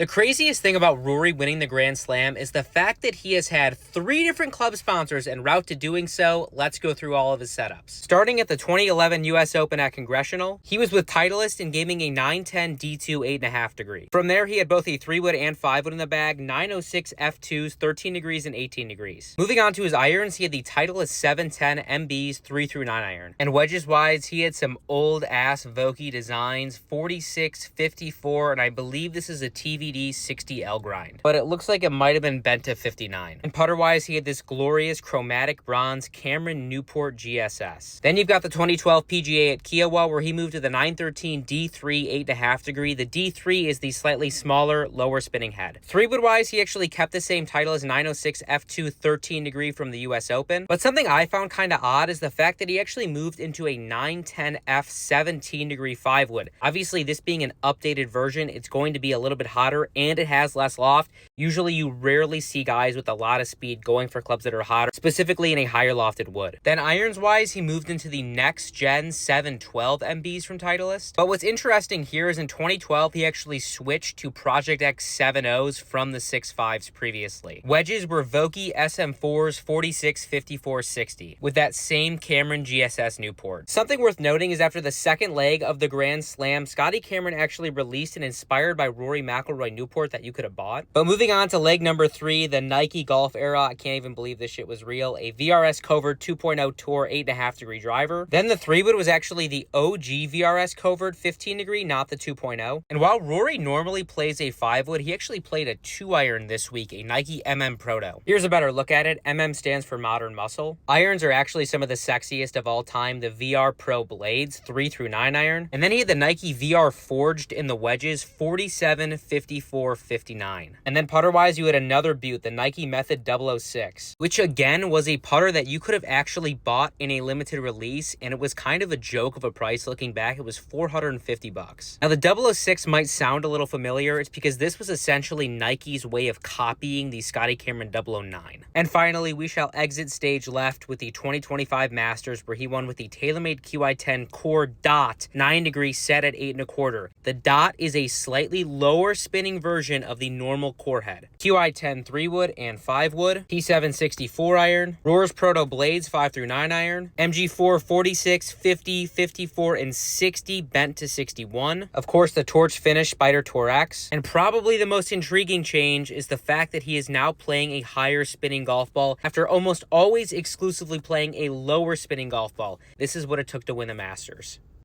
The craziest thing about Rory winning the Grand Slam is the fact that he has had 3 different club sponsors en route to doing so. Let's go through all of his setups. Starting at the 2011 US Open at Congressional, he was with Titleist and gaming a 910 D2 8.5 degree. From there, he had both a 3-wood and 5-wood in the bag, 906 F2s, 13 degrees and 18 degrees. Moving on to his irons, he had the Titleist 710 MBs 3 through 9 iron. And wedges wise, he had some old ass Vokey designs, 46, 54, and I believe this is a TVD 60L grind, but it looks like it might have been bent to 59. And putter wise, he had this glorious chromatic bronze Cameron Newport GSS. Then you've got the 2012 PGA at Kiowa, where he moved to the 913 D3 8.5 degree. The D3 is the slightly smaller, lower spinning head. 3-wood wise, he actually kept the same title as 906 F2 13 degree from the US Open, but something I found kind of odd is the fact that he actually moved into a 910 F 17 degree 5-wood. Obviously, this being an updated version, it's going to be a little bit hotter and it has less loft. Usually you rarely see guys with a lot of speed going for clubs that are hotter, specifically in a higher lofted wood. Then irons wise, he moved into the next gen 712 MBs from Titleist. But what's interesting here is in 2012, he actually switched to Project X 7.0s from the 6.5s previously. Wedges were Vokey SM4s 46, 54, 60 with that same Cameron GSS Newport. Something worth noting is after the second leg of the Grand Slam, Scotty Cameron actually released an inspired by Rory McIlroy Newport that you could have bought. But moving on to leg number 3, the Nike Golf Era. I can't even believe this shit was real. A VRS Covert 2.0 Tour 8.5 degree driver. Then the 3-wood was actually the OG VRS Covert 15 degree, not the 2.0. And while Rory normally plays a 5-wood, he actually played a 2-iron this week, a Nike MM Proto. Here's a better look at it. MM stands for Modern Muscle. Irons are actually some of the sexiest of all time. The VR Pro Blades 3 through 9 iron. And then he had the Nike VR Forged in the wedges 47, 54, 59. And then putter wise, you had another butte, the Nike Method 006, which again was a putter that you could have actually bought in a limited release, and it was kind of a joke of a price looking back. It was $450. Now the 006 might sound a little familiar. It's because this was essentially Nike's way of copying the Scotty Cameron 009. And finally, we shall exit stage left with the 2025 Masters, where he won with the TaylorMade QI10 Core Dot 9 degree set at 8.25. The Dot is a slightly lower spinning version of the normal core head. QI10 3-wood and 5-wood, T7 64 iron, Roar's Proto Blades 5 through 9 iron, MG4 46, 50, 54, and 60 bent to 61. Of course, the torch finish Spider Tour X. And probably the most intriguing change is the fact that he is now playing a higher spinning golf ball after almost always exclusively playing a lower spinning golf ball. This is what it took to win the Masters.